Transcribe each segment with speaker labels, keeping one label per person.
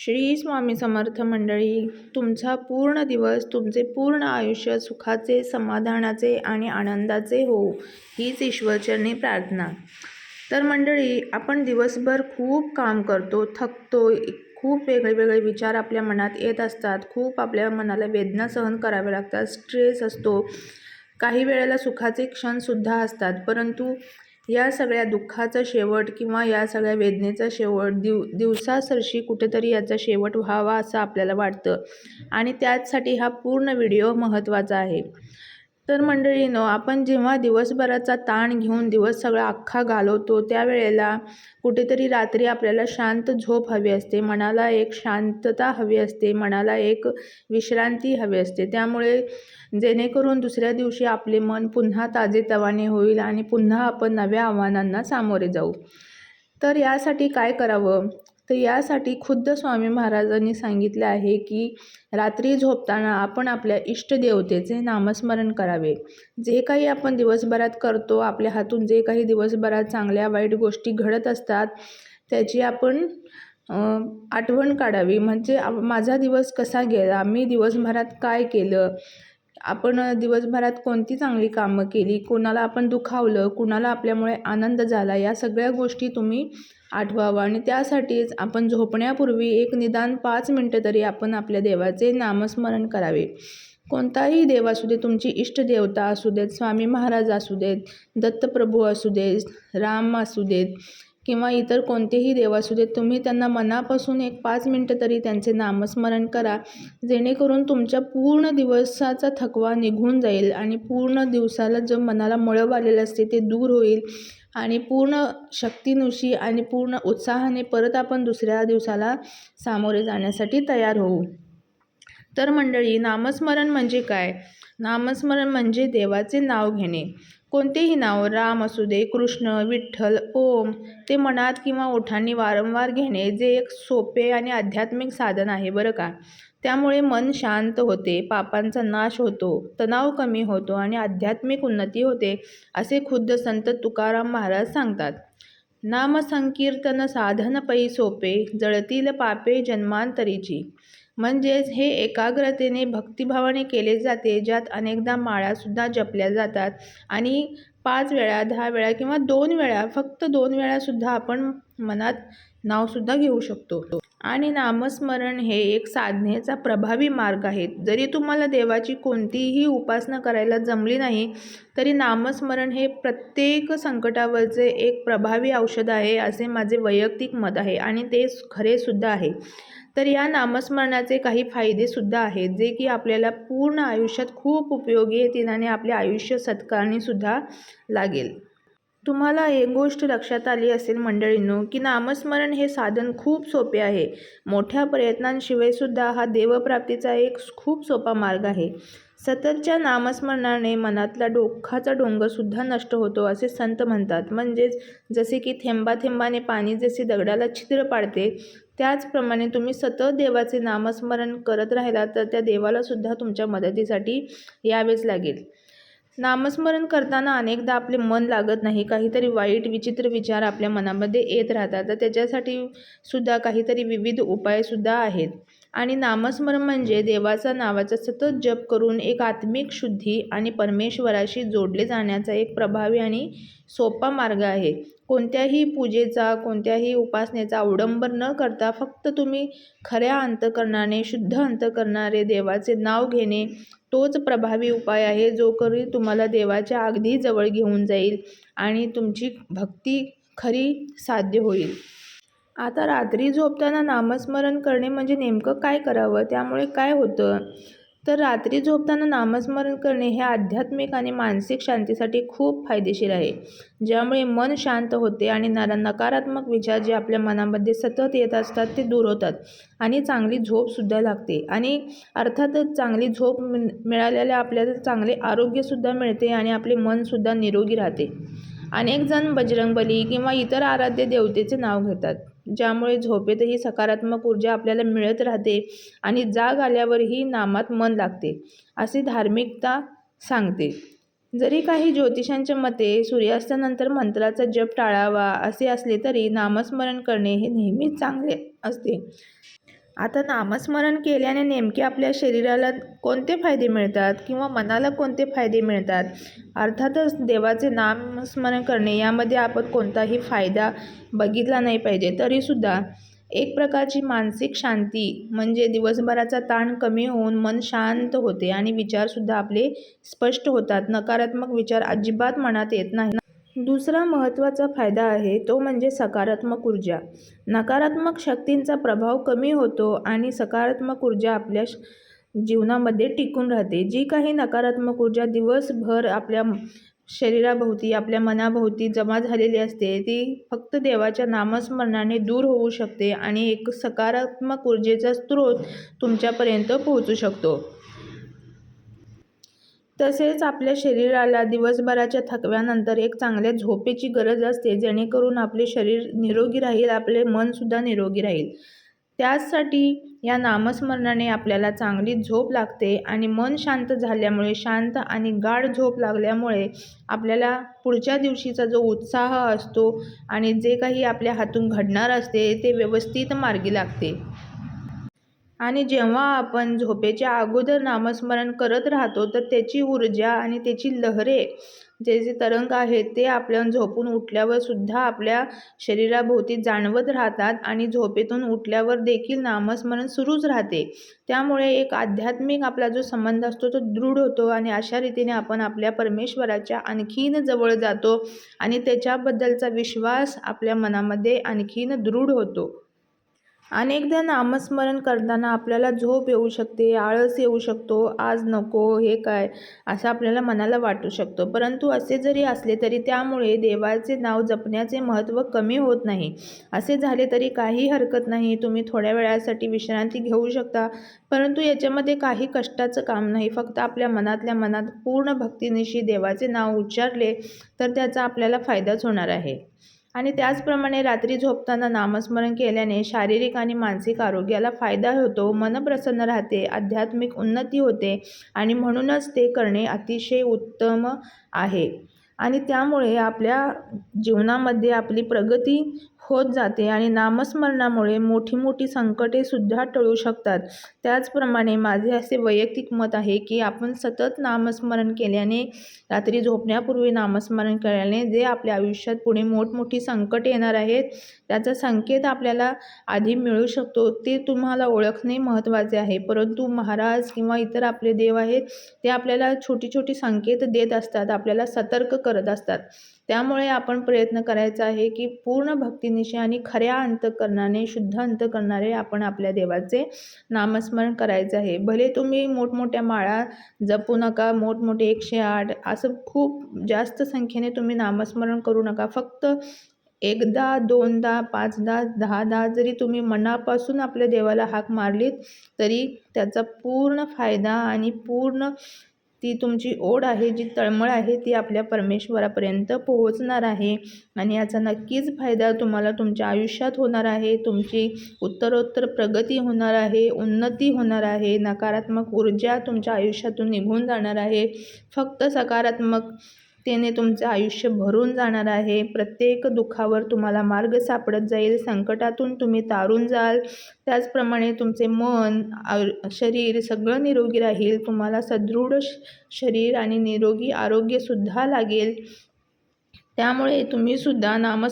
Speaker 1: श्री स्वामी समर्थ मंडळी, तुमचा पूर्ण दिवस, तुमचे पूर्ण आयुष्य सुखाचे, समाधानाचे आणि आनंदाचे हो, हीच ईश्वरचरणी प्रार्थना. तर मंडळी, आपण दिवसभर खूप काम करतो, थकतो, खूप वेगळे विचार आपल्या मनात येत असतात, खूप आपल्या मनाला वेदना सहन कराव्या लागतात, स्ट्रेस असतो, काही वेळेला सुखाचे क्षणसुद्धा असतात. परंतु या सगळ्या दुःखाचा शेवट किंवा या सगळ्या वेदनेचा शेवट दिवसासरशी कुठेतरी याचा शेवट व्हावा असं आपल्याला वाटतं आणि त्याचसाठी हा पूर्ण व्हिडिओ महत्त्वाचा आहे. तर मंडळींनो, आपण जेव्हा दिवसभराचा ताण घेऊन दिवस सगळा अख्खा घालवतो त्यावेळेला कुठेतरी रात्री आपल्याला शांत झोप हवी असते, मनाला एक शांतता हवी असते, मनाला एक विश्रांती हवी असते. त्यामुळे जेणेकरून दुसऱ्या दिवशी आपले मन पुन्हा ताजेतवाने होईल आणि पुन्हा आपण नव्या आव्हानांना सामोरे जाऊ. तर यासाठी काय करावं? तर यासाठी खुद्द स्वामी महाराजांनी सांगितले आहे की रात्री झोपताना आपण आपल्या इष्टदेवतेचे नामस्मरण करावे. जे काही आपण दिवसभरात करतो, आपल्या हातून जे काही दिवसभरात चांगल्या वाईट गोष्टी घडत असतात त्याची आपण आठवण काढावी. म्हणजे माझा दिवस कसा गेला, मी दिवसभरात काय केलं, आपण दिवसभरात कोणती चांगली कामं केली, कोणाला आपण दुखावलं, कुणाला आपल्यामुळे आनंद झाला, या सगळ्या गोष्टी तुम्ही आठवावं. आणि त्यासाठीच आपण झोपण्यापूर्वी एक निदान 5 मिनटं तरी आपण आपल्या देवाचे नामस्मरण करावे. कोणताही देव असू दे, तुमची इष्टदेवता असू देत, स्वामी महाराज असू देत, दत्तप्रभू असू देत, राम असू देत किंवा इतर कोणतेही देव असू देत, तुम्ही त्यांना मनापासून एक 5 मिनटं तरी त्यांचे नामस्मरण करा. जेणेकरून तुमच्या पूर्ण दिवसाचा थकवा निघून जाईल आणि पूर्ण दिवसाला जो मनाला मळब आलेलं असते ते दूर होईल आणि पूर्ण शक्तीनुशी आणि पूर्ण उत्साहाने परत आपण दुसऱ्या दिवसाला सामोरे जाण्यासाठी तयार होऊ. तर मंडळी, नामस्मरण म्हणजे काय? नामस्मरण म्हणजे देवाचे नाव घेणे. कोणतेही नाव, राम असू दे, कृष्ण, विठ्ठल, ओम, ते मनात किंवा ओठांनी वारंवार घेणे, जे एक सोपे आणि आध्यात्मिक साधन आहे बरं का. त्यामुळे मन शांत होते, पापांचा नाश होतो, तणाव कमी होतो आणि आध्यात्मिक उन्नती होते, असे खुद्द संत तुकाराम महाराज सांगतात. नाम संकीर्तन साधन पै सोपे, जळतील पापे जन्मांतरीची. म्हणजेच हे एकाग्रतेने भक्तिभावाने केले जाते, ज्यात अनेकदा माळासुद्धा जपल्या जातात आणि 5 वेळा, 10 वेळा किंवा 2 वेळा, फक्त 2 वेळासुद्धा आपण मनात नावसुद्धा घेऊ शकतो. आणि नामस्मरण हे एक साधनेचा प्रभावी मार्ग आहे. जरी तुम्हाला देवाची कोणतीही उपासना करायला जमली नाही तरी नामस्मरण हे प्रत्येक संकटावरचे एक प्रभावी औषध आहे, असे माझे वैयक्तिक मत आहे आणि ते खरेसुद्धा आहे. तर या नामस्मरणाचे काही फायदेसुद्धा आहेत, जे की आपल्याला पूर्ण आयुष्यात खूप उपयोगी येतील आणि आपले आयुष्य सत्कारणीसुद्धा लागेल. तुम्हाला एक गोष्ट लक्षात आली असेल मंडळींनो, की नामस्मरण हे साधन खूप सोपे आहे. मोठ्या प्रयत्नांशिवाय सुद्धा हा देवप्राप्तीचा एक खूप सोपा मार्ग आहे. सततच्या नामस्मरणाने मनातला दुःखाचा डोंगरसुद्धा नष्ट होतो, असे संत म्हणतात. म्हणजेच जसे की थेंबाथेंबाने पाणी जसे दगडाला छिद्र पाडते, त्याचप्रमाणे तुम्ही सतत देवाचे नामस्मरण करत राहिलात तर त्या देवालासुद्धा तुमच्या मदतीसाठी यावेच लागेल. नामस्मरण करताना अनेकदा आपले मन लागत नाही, काहीतरी वाईट विचित्र विचार आपल्या मनामध्ये येत राहतात. तर त्याच्यासाठी सुद्धा काहीतरी विविध उपायसुद्धा आहेत. आणि नामस्मरण म्हणजे देवाचा नावाचा सतत जप करून एक आत्मिक शुद्धी आणि परमेश्वराशी जोडले जाण्याचा एक प्रभावी आणि सोपा मार्ग आहे. कोणत्याही पूजेचा, कोणत्याही उपासनेचा अवडंबर न करता फक्त तुम्ही खऱ्या अंतःकरणाने, शुद्ध अंतःकरणाने देवाचे नाव घेणे, तोच प्रभावी उपाय आहे, जो कधी तुम्हाला देवाच्या अगदी जवळ घेऊन जाईल आणि तुमची भक्ती खरी साध्य होईल. आता रात्री झोपताना नामस्मरण करणे म्हणजे नेमकं काय करावं, त्यामुळे काय होतं? तर रात्री झोपताना नामस्मरण करणे हे आध्यात्मिक आणि मानसिक शांतीसाठी खूप फायदेशीर आहे, ज्यामुळे मन शांत होते आणि नकारात्मक विचार जे आपल्या मनामध्ये सतत येत असतात ते दूर होतात आणि चांगली झोपसुद्धा लागते. आणि अर्थातच चांगली झोप मिळालेल्या आपल्याला चांगले आरोग्यसुद्धा मिळते आणि आपले मनसुद्धा निरोगी राहते. अनेक जण बजरंगबली किंवा इतर आराध्य देवतेचे नाव घेतात, ज्यामुळे झोपेतही सकारात्मक ऊर्जा आपल्याला मिळत राहते आणि जाग आल्यावरही नामात मन लागते, अशी धार्मिकता सांगते. जरी काही ज्योतिषांच्या मते सूर्यास्तानंतर मंत्राचा जप टाळावा असे असले तरी नामस्मरण करणे हे नेहमीच चांगले असते. आता नामस्मरण केल्याने नेमके आपल्या शरीराला कोणते फायदे मिळतात किंवा मनाला कोणते फायदे मिळतात? अर्थातच देवाचे नामस्मरण करणे यामध्ये आपण कोणताही फायदा बघितला नाही पाहिजे. तरीसुद्धा एक प्रकारची मानसिक शांती म्हणजे दिवसभराचा ताण कमी होऊन मन शांत होते आणि विचारसुद्धा आपले स्पष्ट होतात. नकारात्मक विचार अजिबात मनात येत नाही. दुसरा महत्त्वाचा फायदा आहे तो म्हणजे सकारात्मक ऊर्जा. नकारात्मक शक्तींचा प्रभाव कमी होतो आणि सकारात्मक ऊर्जा आपल्या जीवनामध्ये टिकून राहते. जी काही नकारात्मक ऊर्जा दिवसभर आपल्या शरीराभोवती आपल्या मनाभोवती जमा झालेली असते ती फक्त देवाच्या नामस्मरणाने दूर होऊ शकते आणि एक सकारात्मक ऊर्जेचा स्रोत तुमच्यापर्यंत पोहोचू शकतो. तसेच आपल्या शरीराला दिवसभराच्या थकव्यानंतर एक चांगल्या झोपेची गरज असते, जेणेकरून आपले शरीर निरोगी राहील, आपले मनसुद्धा निरोगी राहील. त्याचसाठी या नामस्मरणाने आपल्याला चांगली झोप लागते आणि मन शांत झाल्यामुळे, शांत आणि गाढ झोप लागल्यामुळे आपल्याला पुढच्या दिवशीचा जो उत्साह असतो आणि जे काही आपल्या हातून घडणार असते ते व्यवस्थित मार्गी लागते. आणि जेव्हा आपण झोपेच्या अगोदर नामस्मरण करत राहतो तर त्याची ऊर्जा आणि त्याची लहरे जे तरंग आहेत ते आपल्या झोपून उठल्यावर सुद्धा आपल्या शरीराभोवती जाणवत राहतात आणि झोपेतून उठल्यावर देखील नामस्मरण सुरूच राहते. त्यामुळे एक आध्यात्मिक आपला जो संबंध असतो तो दृढ होतो आणि अशा रीतीने आपण आपल्या परमेश्वराच्या आणखीन जवळ जातो आणि त्याच्याबद्दलचा विश्वास आपल्या मनामध्ये आणखीन दृढ होतो. अनेकदा नामस्मरण करताना आपल्याला झोप येऊ शकते, आळस येऊ शकतो, आज नको, हे काय, असं आपल्याला मनाला वाटू शकतो. परंतु असे जरी असले तरी त्यामुळे देवाचे नाव जपण्याचे महत्त्व कमी होत नाही. असे झाले तरी काही हरकत नाही. तुम्ही थोड्या वेळासाठी विश्रांती घेऊ शकता, परंतु याच्यामध्ये काही कष्टाचं काम नाही. फक्त आपल्या मनातल्या मनात पूर्ण भक्तिनिशी देवाचे नाव उच्चारले तर त्याचा आपल्याला फायदाच होणार आहे. आणि त्याचप्रमाणे रात्री झोपताना नामस्मरण केल्याने शारीरिक आणि मानसिक आरोग्याला फायदा होतो, मन प्रसन्न राहते, आध्यात्मिक उन्नती होते आणि म्हणूनच ते करणे अतिशय उत्तम आहे. आणि त्यामुळे आपल्या जीवनामध्ये आपली प्रगती होत जाते आणि नामस्मरणामुळे मोठी मोठी संकटेसुद्धा टळू शकतात. त्याचप्रमाणे माझे असे वैयक्तिक मत आहे की आपण सतत नामस्मरण केल्याने, रात्री झोपण्यापूर्वी नामस्मरण केल्याने जे आपल्या आयुष्यात पुढे मोठमोठी संकट येणार आहेत त्याचा संकेत आपल्याला आधी मिळू शकतो. ते तुम्हाला ओळखणे महत्त्वाचे आहे. परंतु महाराज किंवा इतर आपले देव आहेत ते आपल्याला छोटी छोटी संकेत देत असतात, आपल्याला सतर्क करत असतात. त्यामुळे आपण प्रयत्न करायचा आहे की पूर्ण भक्तिनिशी आणि खऱ्या अंतःकरणाने, शुद्ध अंतःकरणाने आपण आपल्या देवाचे नामस्मरण करायचे आहे. भले तुम्ही मोठमोठ्या माळा जपू नका, मोठमोठे 108 असं खूप जास्त संख्येने तुम्ही नामस्मरण करू नका. फक्त एकदा, दोनदा, 5दा, 10दा जरी तुम्ही मनापासून आपल्या देवाला हाक मारलीत तरी त्याचा पूर्ण फायदा आणि पूर्ण ती तुमची ओढ आहे, जी तळमळ आहे ती आपल्या परमेश्वरापर्यंत पोहोचणार आहे आणि याचा नक्कीच फायदा तुम्हाला तुमच्या आयुष्यात होणार आहे. तुमची उत्तरोत्तर प्रगती होणार आहे, उन्नती होणार आहे, नकारात्मक ऊर्जा तुमच्या आयुष्यातून निघून जाणार आहे. फक्त सकारात्मकतेने तुमचं आयुष्य भरून जाणार आहे. प्रत्येक दुःखावर तुम्हाला मार्ग सापडत जाईल, संकटातून तुम्ही तारून जाल. त्याचप्रमाणे तुमचे मन, शरीर सगळं निरोगी राहील. तुम्हाला सदृढ शरीर आणि निरोगी आरोग्यसुद्धा लागेल. त्यामुळे तुम्हीसुद्धा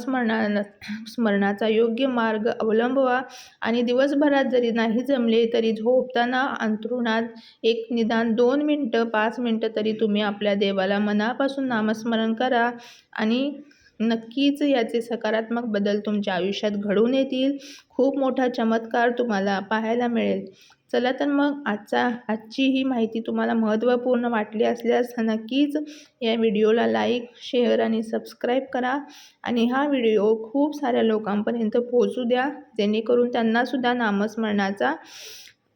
Speaker 1: स्मरणाचा योग्य मार्ग अवलंबवा आणि दिवसभरात जरी नाही जमले तरी झोपताना अंथरुणात एक निदान 2 मिनटं, 5 मिनटं तरी तुम्ही आपल्या देवाला मनापासून नामस्मरण करा आणि नक्कीच याचे सकारात्मक बदल तुमच्या आयुष्यात घडून येतील. खूप मोठा चमत्कार तुम्हाला पाहायला मिळेल. चला तर मग आजची ही माहिती तुम्हाला महत्त्वपूर्ण वाटली असल्यास नक्कीच या व्हिडिओला लाईक, शेअर आणि सबस्क्राईब करा आणि हा व्हिडिओ खूप साऱ्या लोकांपर्यंत पोहोचू द्या, जेणेकरून त्यांनासुद्धा नामस्मरणाचा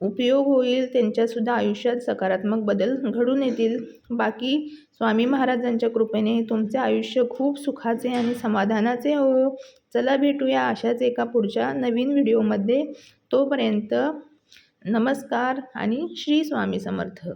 Speaker 1: उपयोग होईल, त्यांच्यासुद्धा आयुष्यात सकारात्मक बदल घडून येतील. बाकी स्वामी महाराजांच्या कृपेने तुमचे आयुष्य खूप सुखाचे आणि समाधानाचे हो. चला भेटूया अशाच एका पुढच्या नवीन व्हिडिओमध्ये. तोपर्यंत नमस्कार आणि श्री स्वामी समर्थ.